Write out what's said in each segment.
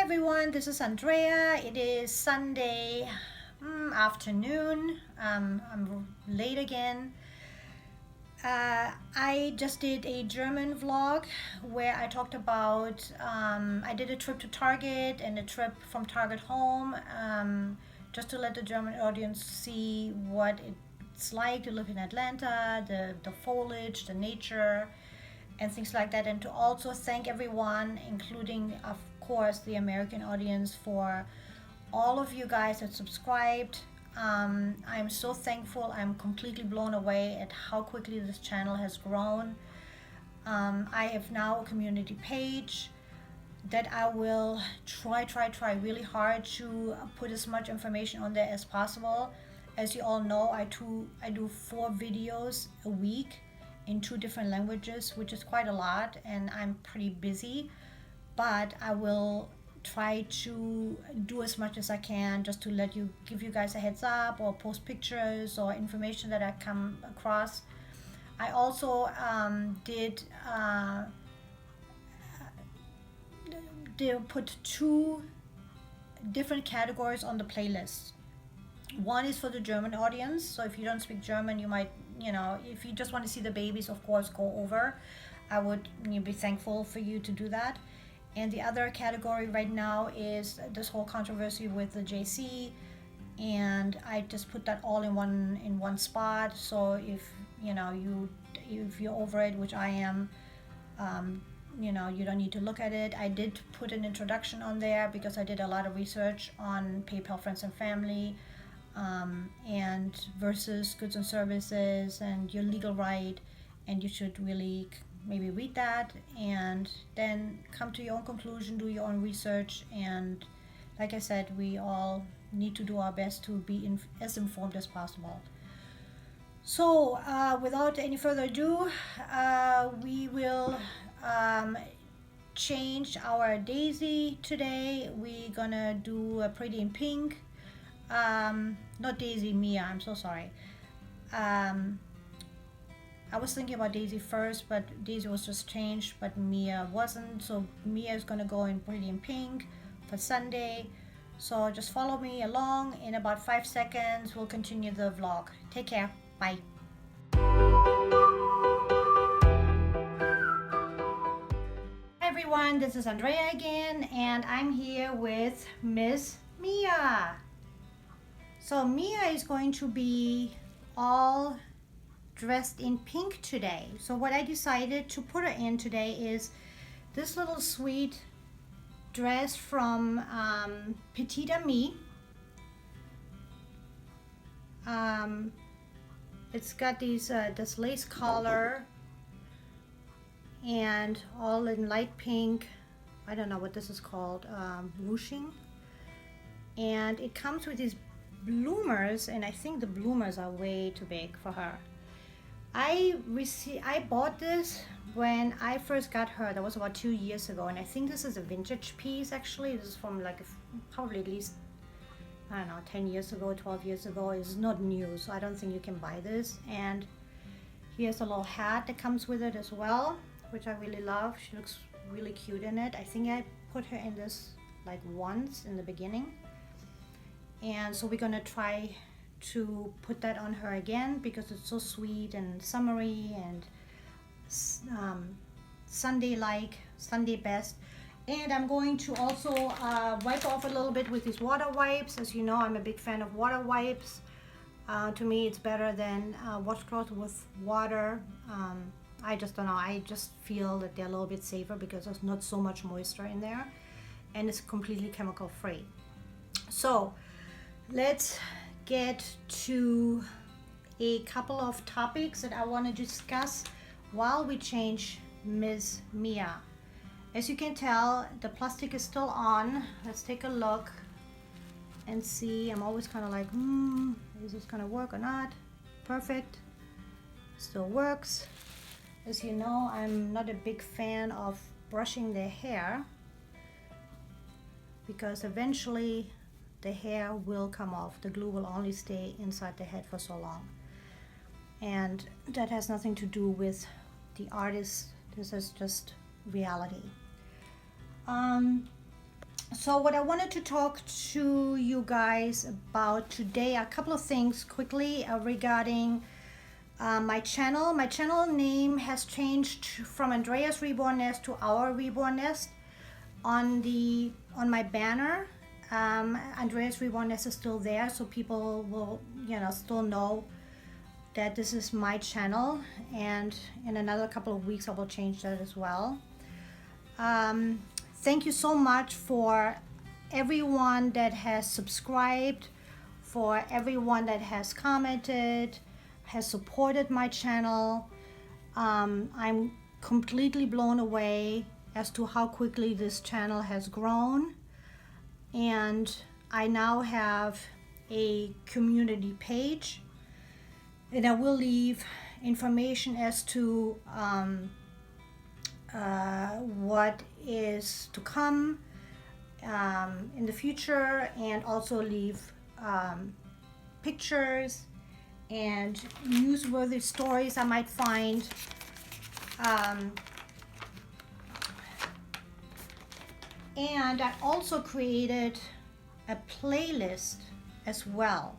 everyone, this is Andrea. It is Sunday afternoon. I'm late again. I just did a German vlog where I talked about I did a trip to Target and a trip from Target home, just to let the German audience see what it's like to live in Atlanta, the foliage, the nature, and things like that, and to also thank everyone, including of course the American audience, for all of you guys that subscribed. I'm so thankful. I'm completely blown away at how quickly this channel has grown. I have now a community page that I will try really hard to put as much information on there as possible. As you all know, I do 4 videos a week in 2 different languages, which is quite a lot, and I'm pretty busy, but I will try to do as much as I can just to give you guys a heads up, or post pictures or information that I come across. I also did put 2 different categories on the playlist. One is for the German audience, so if you don't speak German, you might, if you just want to see the babies, of course, go over. I would be thankful for you to do that. And the other category right now is this whole controversy with the JC, and I just put that all in one spot. So if you're over it, which I am, you don't need to look at it. I did put an introduction on there because I did a lot of research on PayPal Friends and Family, and versus goods and services and your legal right, and you should really maybe read that and then come to your own conclusion, do your own research. And like I said, we all need to do our best to be as informed as possible. So without any further ado, we will change our Daisy today. We're gonna do a Pretty in Pink. Not Daisy, Mia, I'm so sorry. I was thinking about Daisy first, but Daisy was just changed, but Mia wasn't. So Mia is gonna go in Pretty in Pink for Sunday. So just follow me along. In about 5 seconds, we'll continue the vlog. Take care. Bye. Hi everyone, this is Andrea again, and I'm here with Miss Mia. So Mia is going to be all dressed in pink today. So what I decided to put her in today is this little sweet dress from Petite Amie. It's got this lace collar and all in light pink. I don't know what this is called, ruching. And it comes with these bloomers, and I think the bloomers are way too big for her. I bought this when I first got her. That was about 2 years ago, and I think this is a vintage piece. Actually, this is from probably at least, I don't know, 10 years ago, 12 years ago. It's not new, so I don't think you can buy this. And here's a little hat that comes with it as well, which I really love. She looks really cute in it. I think I put her in this once in the beginning, and so we're gonna try to put that on her again because it's so sweet and summery and Sunday-like, Sunday best. And I'm going to also wipe off a little bit with these water wipes. As you know, I'm a big fan of water wipes. To me, it's better than washcloth with water. I just don't know. I just feel that they're a little bit safer because there's not so much moisture in there, and it's completely chemical free. So let's get to a couple of topics that I want to discuss while we change Ms. Mia. As you can tell, the plastic is still on. Let's take a look and see. I'm always kind of like, is this gonna work or not? Perfect, still works. As you know, I'm not a big fan of brushing their hair because eventually the hair will come off. The glue will only stay inside the head for so long, and that has nothing to do with the artist. This is just reality. So what I wanted to talk to you guys about today, a couple of things quickly regarding my channel. My channel name has changed from Andrea's Reborn Nest to Our Reborn Nest. On my banner, Andrea's Reborn Nest is still there, so people will still know that this is my channel, and in another couple of weeks I will change that as well. Thank you so much for everyone that has subscribed, for everyone that has commented, has supported my channel. I'm completely blown away as to how quickly this channel has grown, and I now have a community page, and I will leave information as to what is to come in the future, and also leave pictures and newsworthy stories I might find. And I also created a playlist as well,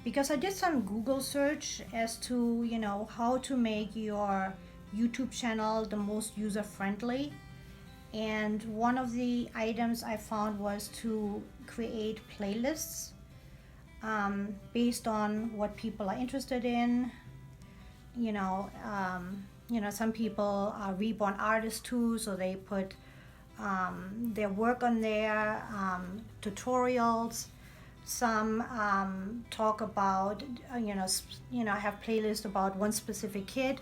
because I did some Google search as to how to make your YouTube channel the most user-friendly, and one of the items I found was to create playlists based on what people are interested in. Some people are reborn artists too, so they put their work on there, tutorials. Some talk about, have playlists about one specific kid.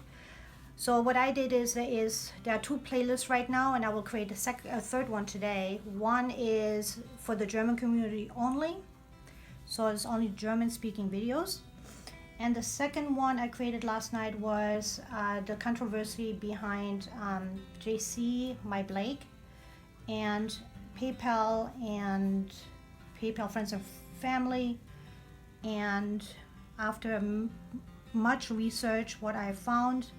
So what I did is there are two playlists right now, and I will create a third one today. One is for the German community only, so it's only German-speaking videos. And the second one I created last night was the controversy behind JC, My Blake, and PayPal Friends and Family. And after much research, what I found,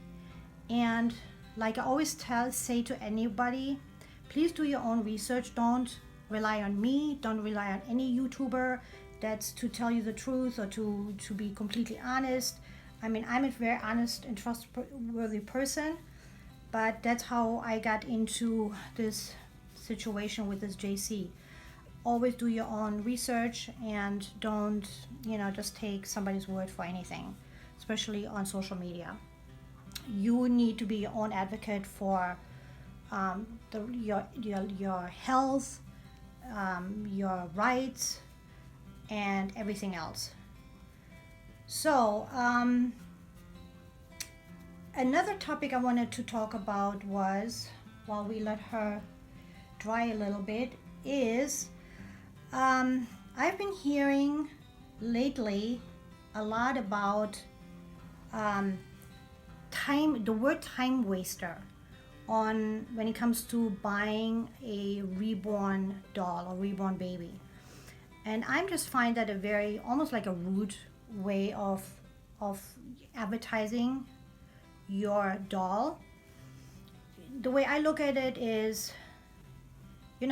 and like I always say to anybody, please do your own research. Don't rely on me. Don't rely on any YouTuber that's to tell you the truth or to be completely honest. I mean, I'm a very honest and trustworthy person, but that's how I got into this situation with this JC. Always do your own research, and don't just take somebody's word for anything, especially on social media. You need to be your own advocate for your health, your rights, and everything else. So another topic I wanted to talk about was, while we let her dry a little bit, is I've been hearing lately a lot about the word time waster when it comes to buying a reborn doll or reborn baby. And I just find that almost like a rude way of advertising your doll. The way I look at it is,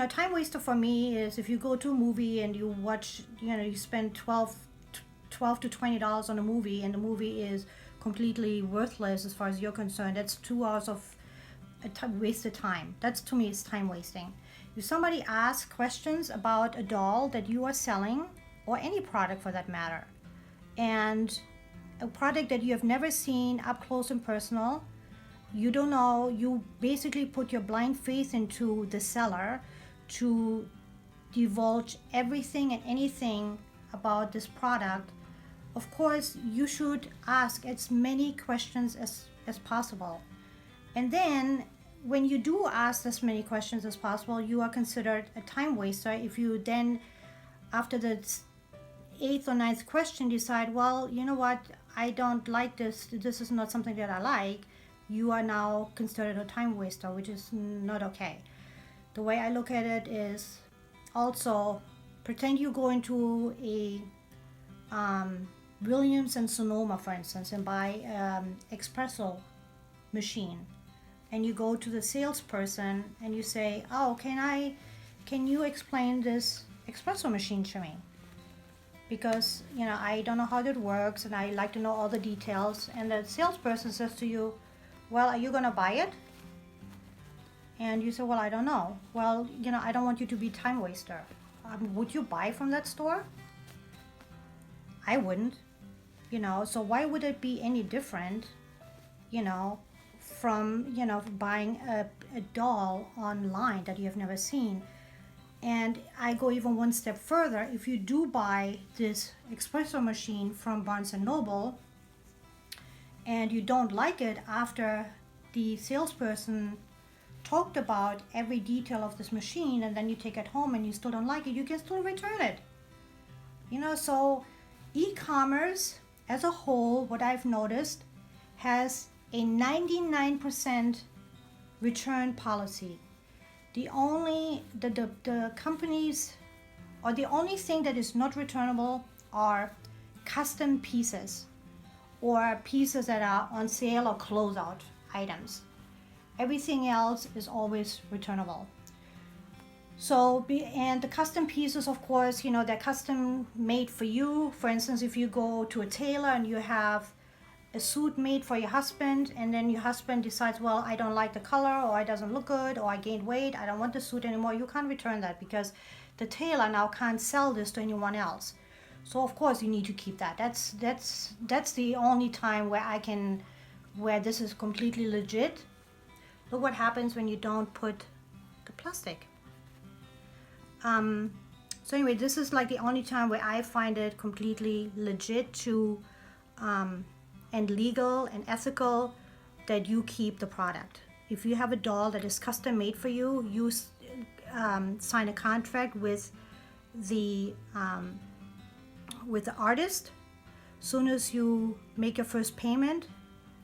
time waster for me is if you go to a movie and you watch, you spend $12 to $20 on a movie, and the movie is completely worthless as far as you're concerned. That's 2 hours of wasted time. That's, to me, it's time wasting. If somebody asks questions about a doll that you are selling, or any product for that matter, and a product that you have never seen up close and personal, you don't know, you basically put your blind faith into the seller to divulge everything and anything about this product. Of course, you should ask as many questions as possible. And then when you do ask as many questions as possible, you are considered a time waster. If you then, after the 8th or 9th question, decide, well, you know what, I don't like this is not something that I like, you are now considered a time waster, which is not okay. The way I look at it is, also, pretend you go into a Williams and Sonoma, for instance, and buy espresso machine, and you go to the salesperson and you say, oh, can I can you explain this espresso machine to me? Because, I don't know how it works and I like to know all the details. And the salesperson says to you, well, are you going to buy it? And you say, well, I don't know. Well, I don't want you to be time waster. Would you buy from that store? I wouldn't. So why would it be any different, from, buying a doll online that you have never seen? And I go even one step further. If you do buy this espresso machine from Barnes & Noble and you don't like it after the salesperson talked about every detail of this machine, and then you take it home and you still don't like it, you can still return it. So e-commerce as a whole, what I've noticed, has a 99% return policy. The companies, or the only thing that is not returnable are custom pieces or pieces that are on sale or closeout items. Everything else is always returnable. And the custom pieces, of course, they're custom made for you. For instance, if you go to a tailor and you have a suit made for your husband, and then your husband decides, well, I don't like the color, or it doesn't look good, or I gained weight, I don't want the suit anymore, you can't return that because the tailor now can't sell this to anyone else. So of course you need to keep that. That's the only time where this is completely legit. Look what happens when you don't put the plastic. So anyway, this is like the only time where I find it completely legit to and legal and ethical that you keep the product. If you have a doll that is custom made for you, you sign a contract with the artist. Soon as you make your first payment,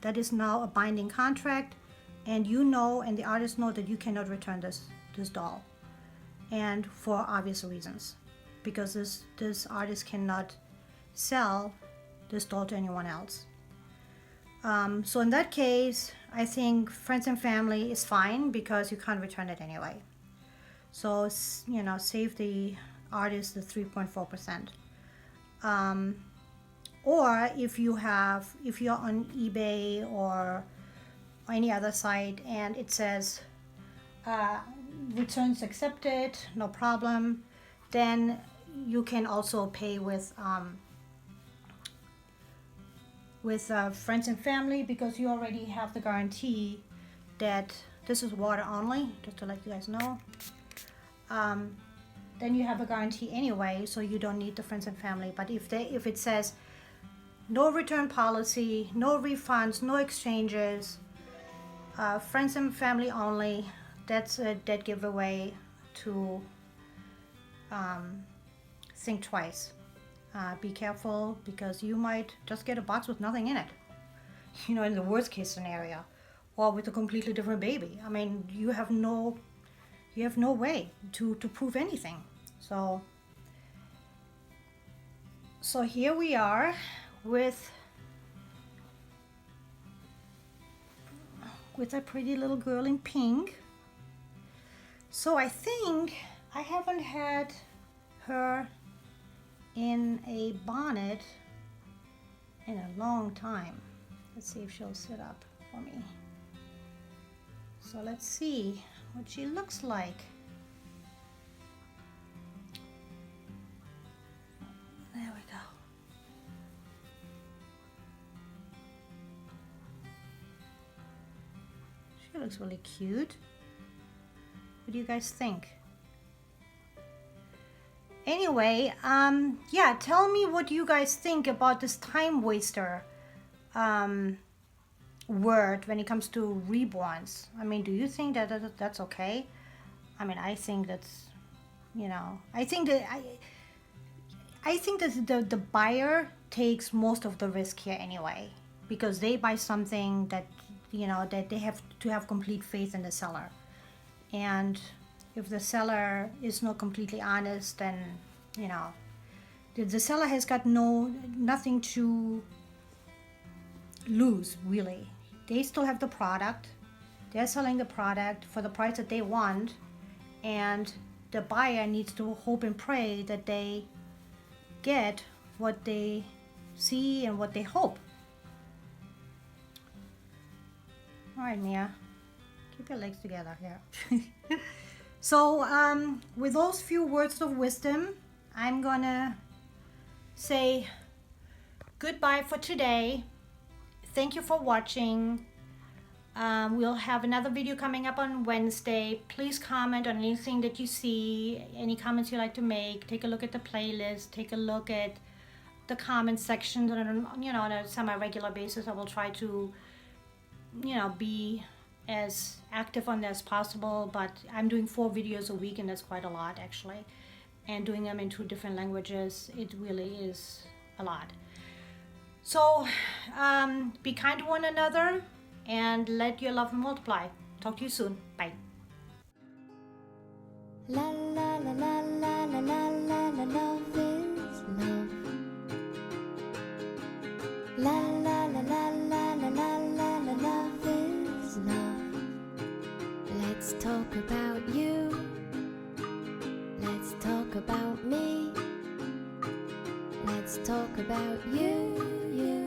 that is now a binding contract, and and the artist know that you cannot return this doll, and for obvious reasons, because this artist cannot sell this doll to anyone else. So in that case, I think friends and family is fine because you can't return it anyway. So save the artist the 3.4%. Or if you're on eBay or any other site and it says returns accepted, no problem, then you can also pay with friends and family, because you already have the guarantee that this is water only, just to let you guys know. Then you have a guarantee anyway, so you don't need the friends and family. But if it says no return policy, no refunds, no exchanges, friends and family only, that's a dead giveaway to think twice. Be careful, because you might just get a box with nothing in it, in the worst case scenario, or with a completely different baby. I mean, you have no way to prove anything. So here we are with a pretty little girl in pink. So I think I haven't had her in a bonnet in a long time. Let's see if she'll sit up for me. So let's see what she looks like. There we go. She looks really cute. What do you guys think? Anyway, yeah, tell me what you guys think about this time waster word when it comes to reborns. I mean, do you think that that's okay? I mean, I think that's, I think that the buyer takes most of the risk here anyway, because they buy something that, that they have to have complete faith in the seller. And if the seller is not completely honest, then, the seller has got nothing to lose, really. They still have the product. They're selling the product for the price that they want, and the buyer needs to hope and pray that they get what they see and what they hope. All right, Mia, keep your legs together here. So with those few words of wisdom, I'm gonna say goodbye for today. Thank you for watching. We'll have another video coming up on Wednesday. Please comment on anything that you see, any comments you like to make. Take a look at the playlist, take a look at the comment section. On a semi-regular basis, I will try to be as active on there as possible, but I'm doing 4 videos a week, and that's quite a lot actually, and doing them in 2 different languages, it really is a lot. So be kind to one another and let your love multiply. Talk to you soon. Bye. La la la la la la la la la, love is love. La la la la la la la la la, love is love. Let's talk about you. Let's talk about me. Let's talk about you.